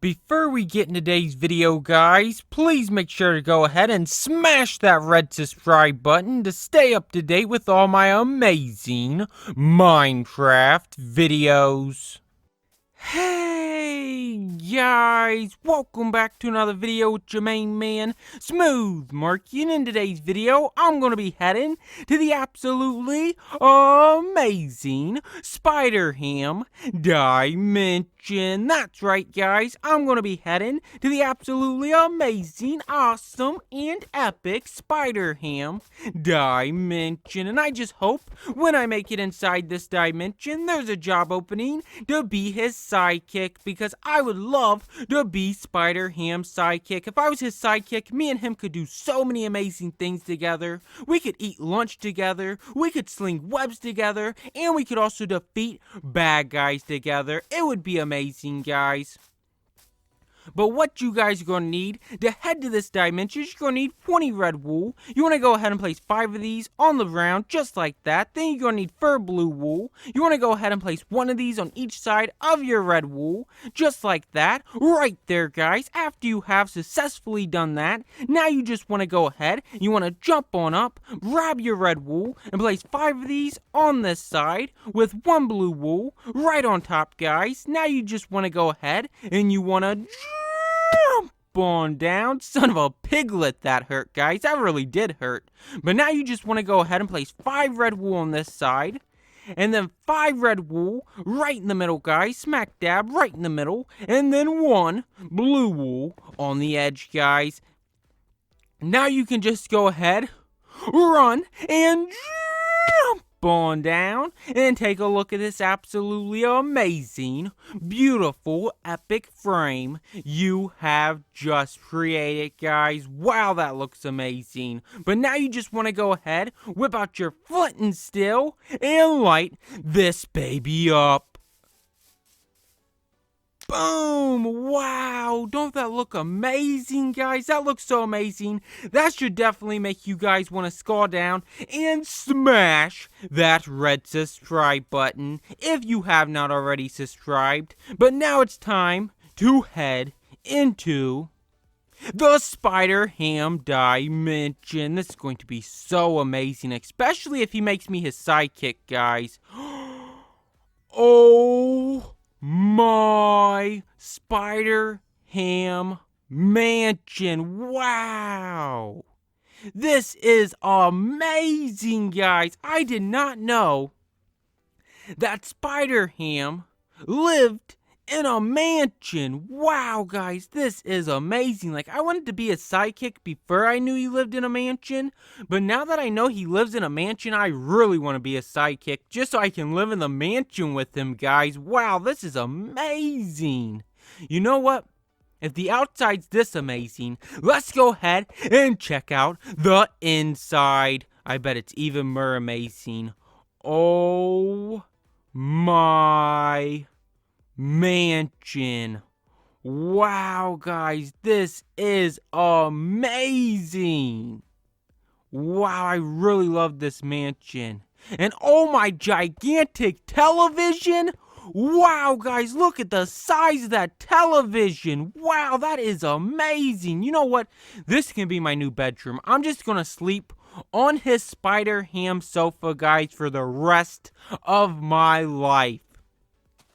Before we get into today's video, guys, please make sure to go ahead and smash that red subscribe button to stay up to date with all my amazing Minecraft videos. Hey guys, welcome back to another video with your main man, Smooth Marky, and in today's video, I'm going to be heading to the absolutely amazing SpiderHam dimension. That's right, guys, I'm going to be heading to the absolutely amazing, awesome, and epic SpiderHam dimension, and I just hope when I make it inside this dimension, there's a job opening to be his sidekick, because I would love to be SpiderHam's sidekick. If I was his sidekick, me and him could do so many amazing things together. We could eat lunch together, we could sling webs together, and we could also defeat bad guys together. It would be amazing, guys. But what you guys are going to need to head to this dimension is you're going to need 20 red wool. You want to go ahead and place 5 of these on the ground, just like that. Then you're going to need fur blue wool. You want to go ahead and place 1 of these on each side of your red wool, just like that. Right there, guys. After you have successfully done that, now you just want to go ahead, you want to jump on up, grab your red wool, and place 5 of these on this side with 1 blue wool right on top, guys. Now you just want to go ahead and you want to jump on down. Son of a piglet, that hurt, guys. That really did hurt. But now you just want to go ahead and place 5 red wool on this side, and then 5 red wool right in the middle, guys. Smack dab right in the middle, and then 1 blue wool on the edge, guys. Now you can just go ahead, run, and jump on down and take a look at this absolutely amazing, beautiful, epic frame you have just created, guys. Wow, that looks amazing. But now you just want to go ahead, whip out your flint and steel, and light this baby up. Boom! Wow! Don't that look amazing, guys? That looks so amazing. That should definitely make you guys want to scroll down and smash that red subscribe button if you have not already subscribed. But now it's time to head into the SpiderHam dimension. This is going to be so amazing, especially if he makes me his sidekick, guys. Oh my SpiderHam mansion. Wow, this is amazing, guys. I did not know that SpiderHam lived in a mansion. Wow, guys, this is amazing. Like, I wanted to be a sidekick before I knew he lived in a mansion, but now that I know he lives in a mansion, I really want to be a sidekick just so I can live in the mansion with him, guys. Wow, this is amazing. You know what? If the outside's this amazing, let's go ahead and check out the inside. I bet it's even more amazing. Oh my mansion. Wow, guys, this is amazing. Wow, I really love this mansion. And oh my gigantic television. Wow, guys, look at the size of that television. Wow, that is amazing. You know what? This can be my new bedroom. I'm just gonna sleep on his SpiderHam sofa, guys, for the rest of my life.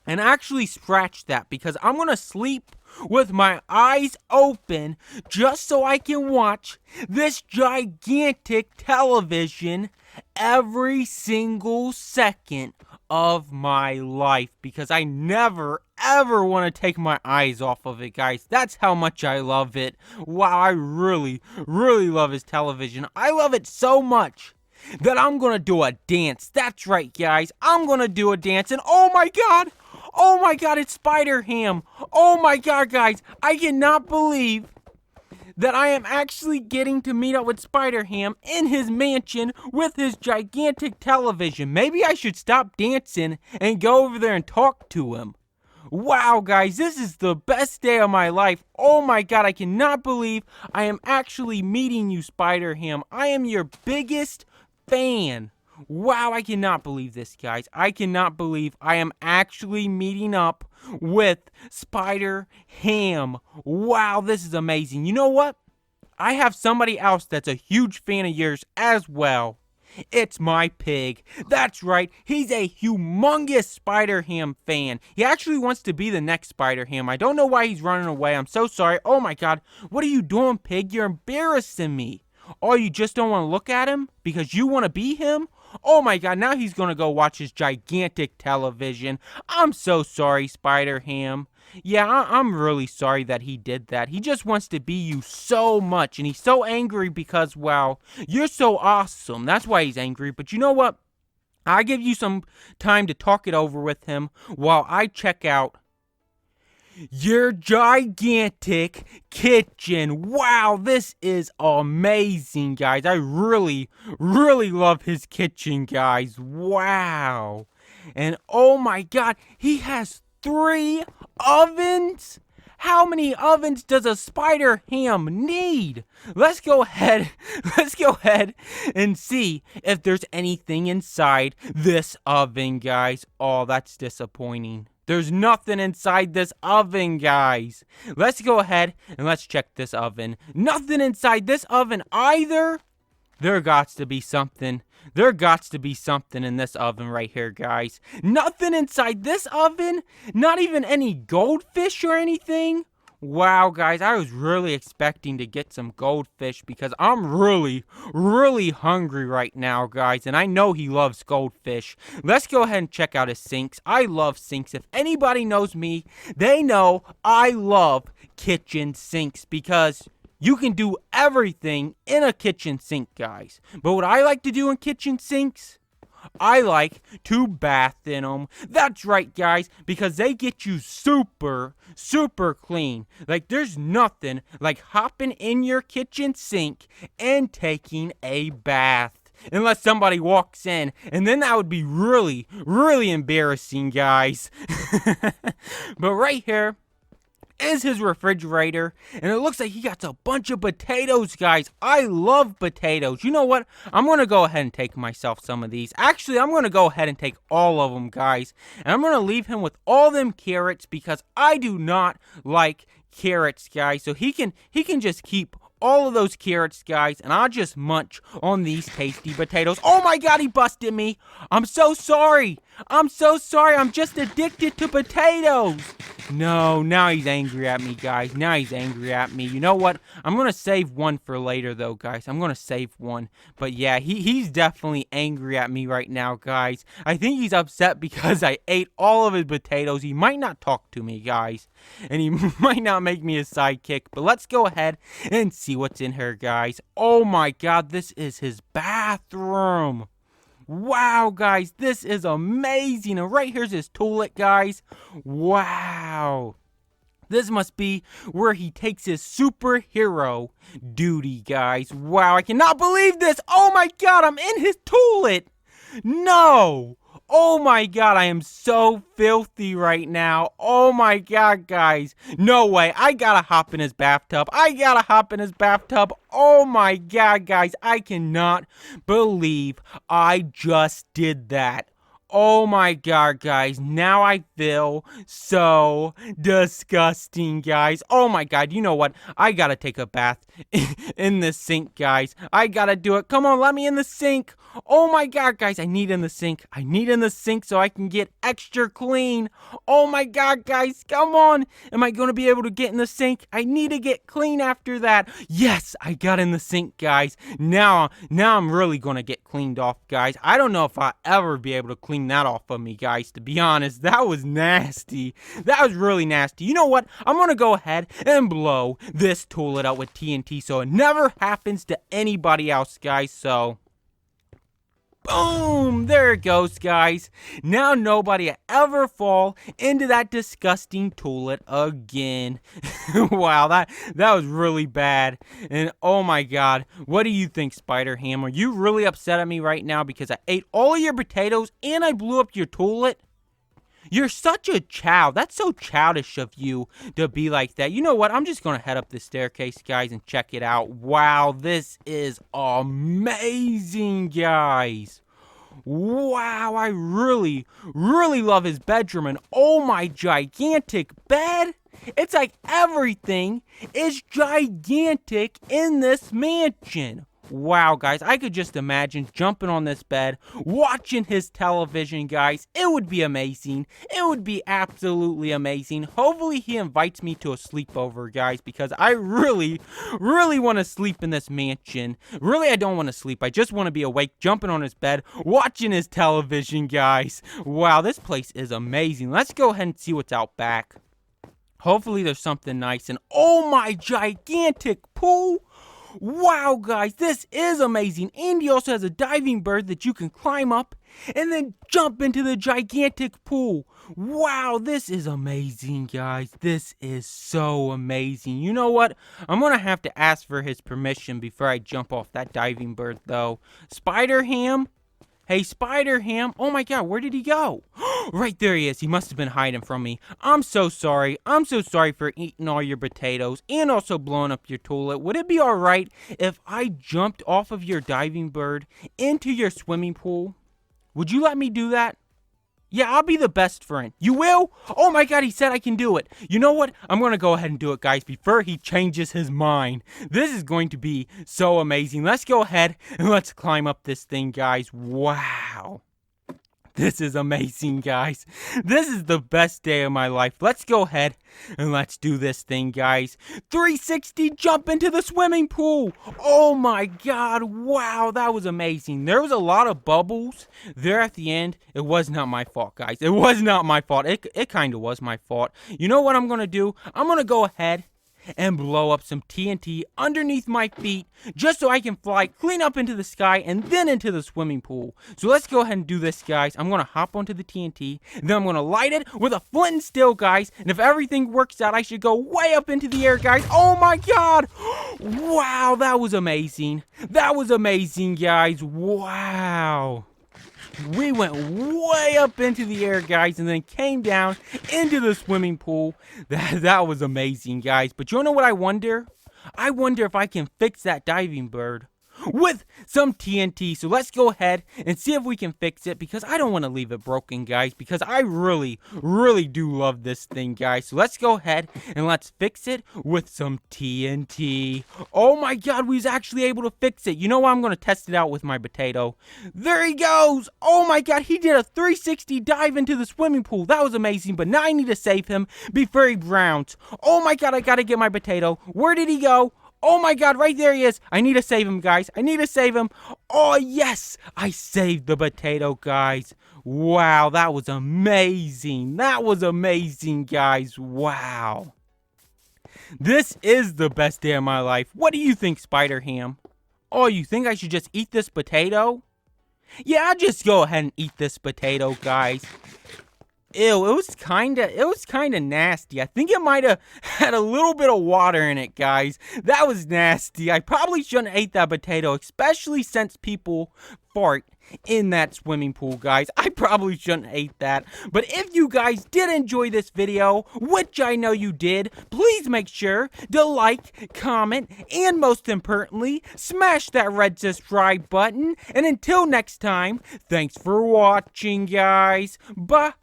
And actually scratch that, because I'm going to sleep with my eyes open just so I can watch this gigantic television every single second of my life, because I never ever want to take my eyes off of it, guys. That's how much I love it. Wow, I really love his television. I love it so much that I'm going to do a dance. That's right, guys. I'm going to do a dance, and oh my god! Oh my god, it's SpiderHam. Oh my god, guys. I cannot believe that I am actually getting to meet up with SpiderHam in his mansion with his gigantic television. Maybe I should stop dancing and go over there and talk to him. Wow, guys, this is the best day of my life. Oh my god, I cannot believe I am actually meeting you, SpiderHam. I am your biggest fan. Wow, I cannot believe this, guys. I cannot believe I am actually meeting up with SpiderHam. Wow, this is amazing. You know what? I have somebody else that's a huge fan of yours as well. It's my pig. That's right. He's a humongous SpiderHam fan. He actually wants to be the next SpiderHam. I don't know why he's running away. I'm so sorry. Oh my god. What are you doing, pig? You're embarrassing me. Oh, you just don't want to look at him? Because you want to be him? Oh my god, now he's going to go watch his gigantic television. I'm so sorry, SpiderHam. Yeah, I'm really sorry that he did that. He just wants to be you so much, and he's so angry because, well, you're so awesome. That's why he's angry. But you know what? I give you some time to talk it over with him while I check out your gigantic kitchen. Wow, this is amazing, guys. I really love his kitchen, guys. Wow. And oh my god, he has 3 ovens? How many ovens does a SpiderHam need? Let's go ahead and see if there's anything inside this oven, guys. Oh, that's disappointing. There's nothing inside this oven, guys. Let's go ahead and let's check this oven. Nothing inside this oven either. There gots to be something. There gots to be something in this oven right here, guys. Nothing inside this oven? Not even any goldfish or anything? Wow, guys, I was really expecting to get some goldfish because I'm really hungry right now, guys. And I know he loves goldfish. Let's go ahead and check out his sinks. I love sinks. If anybody knows me, they know I love kitchen sinks because you can do everything in a kitchen sink, guys. But what I like to do in kitchen sinks, I like to bath in them. That's right, guys, because they get you super clean. Like, there's nothing like hopping in your kitchen sink and taking a bath. Unless somebody walks in, and then that would be really embarrassing, guys. But right here is his refrigerator, and it looks like he got a bunch of potatoes, guys. I love potatoes. You know what? I'm going to go ahead and take myself some of these. Actually, I'm going to go ahead and take all of them, guys. And I'm going to leave him with all them carrots because I do not like carrots, guys. So he can just keep all of those carrots, guys, and I'll just munch on these tasty potatoes. Oh my god, he busted me. I'm so sorry. I'm so sorry. I'm just addicted to potatoes. No, now he's angry at me, guys. Now he's angry at me. You know what? I'm going to save one for later, though, guys. I'm going to save one. But yeah, he's definitely angry at me right now, guys. I think he's upset because I ate all of his potatoes. He might not talk to me, guys. And he might not make me a sidekick. But let's go ahead and see what's in here, guys. Oh my god, this is his bathroom. Wow, guys, this is amazing. And right here's his toilet, guys. Wow. This must be where he takes his superhero duty, guys. Wow, I cannot believe this. Oh my god, I'm in his toilet. No. Oh my god, I am so filthy right now. Oh my god, guys. No way. I gotta hop in his bathtub. Oh my god, guys. I cannot believe I just did that. Oh my god, guys. Now I feel so disgusting, guys. Oh my god, you know what? I gotta take a bath in the sink, guys. I gotta do it. Come on, let me in the sink. Oh my god, guys, I need in the sink. I need in the sink so I can get extra clean. Oh my god, guys, come on. Am I going to be able to get in the sink? I need to get clean after that. Yes, I got in the sink, guys. Now I'm really going to get cleaned off, guys. I don't know if I'll ever be able to clean that off of me, guys, to be honest. That was nasty. That was really nasty. You know what? I'm going to go ahead and blow this toilet out with TNT so it never happens to anybody else, guys. So boom! There it goes, guys. Now nobody will ever fall into that disgusting toilet again. Wow, that was really bad. And oh my god, what do you think, SpiderHam? Are you really upset at me right now because I ate all of your potatoes and I blew up your toilet? You're such a child. That's so childish of you to be like that. You know what? I'm just going to head up the staircase, guys, and check it out. Wow, this is amazing, guys. Wow, I really love his bedroom, and oh my gigantic bed. It's like everything is gigantic in this mansion. Wow, guys, I could just imagine jumping on this bed, watching his television, guys. It would be amazing. It would be absolutely amazing. Hopefully, he invites me to a sleepover, guys, because I really want to sleep in this mansion. Really, I don't want to sleep. I just want to be awake, jumping on his bed, watching his television, guys. Wow, this place is amazing. Let's go ahead and see what's out back. Hopefully, there's something nice. And oh my gigantic pool. Wow, guys, this is amazing. And he also has a diving bird that you can climb up and then jump into the gigantic pool. Wow, this is amazing, guys. This is so amazing. You know what? I'm going to have to ask for his permission before I jump off that diving bird, though. SpiderHam? Hey, SpiderHam. Oh my god, where did he go? Right there he is. He must have been hiding from me. I'm so sorry. I'm so sorry for eating all your potatoes and also blowing up your toilet. Would it be alright if I jumped off of your diving bird into your swimming pool? Would you let me do that? Yeah, I'll be the best friend. You will? Oh my god, he said I can do it. You know what? I'm going to go ahead and do it, guys, before he changes his mind. This is going to be so amazing. Let's go ahead and let's climb up this thing, guys. Wow. This is amazing, guys. This is the best day of my life. Let's go ahead and let's do this thing, guys. 360 jump into the swimming pool. Oh my god. Wow, that was amazing. There was a lot of bubbles there at the end. It was not my fault, guys. It was not my fault. It kind of was my fault. You know what I'm going to do? I'm going to go ahead and blow up some TNT underneath my feet just so I can fly clean up into the sky and then into the swimming pool. So let's go ahead and do this, guys. I'm going to hop onto the TNT, and then I'm going to light it with a flint and steel, guys. And if everything works out, I should go way up into the air, guys. Oh my god. Wow, that was amazing. That was amazing, guys. Wow. We went way up into the air, guys, and then came down into the swimming pool. That was amazing, guys. But you know what I wonder? I wonder if I can fix that diving bird with some TNT. So let's go ahead and see if we can fix it, because I don't want to leave it broken, guys, because I really do love this thing, guys. So let's go ahead and let's fix it with some TNT. Oh my god, we was actually able to fix it. You know what? I'm going to test it out with my potato. There he goes. Oh my god, he did a 360 dive into the swimming pool. That was amazing, but now I need to save him before he drowns. Oh my god, I got to get my potato. Where did he go? Oh my god, right there he is. I need to save him, guys. I need to save him. Oh, yes. I saved the potato, guys. Wow, that was amazing. That was amazing, guys. Wow. This is the best day of my life. What do you think, SpiderHam? Oh, you think I should just eat this potato? Yeah, I'll just go ahead and eat this potato, guys. Ew, it was kinda nasty. I think it might have had a little bit of water in it, guys. That was nasty. I probably shouldn't have ate that potato, especially since people fart in that swimming pool, guys. I probably shouldn't have ate that. But if you guys did enjoy this video, which I know you did, please make sure to like, comment, and most importantly, smash that red subscribe button. And until next time, thanks for watching, guys. Bye.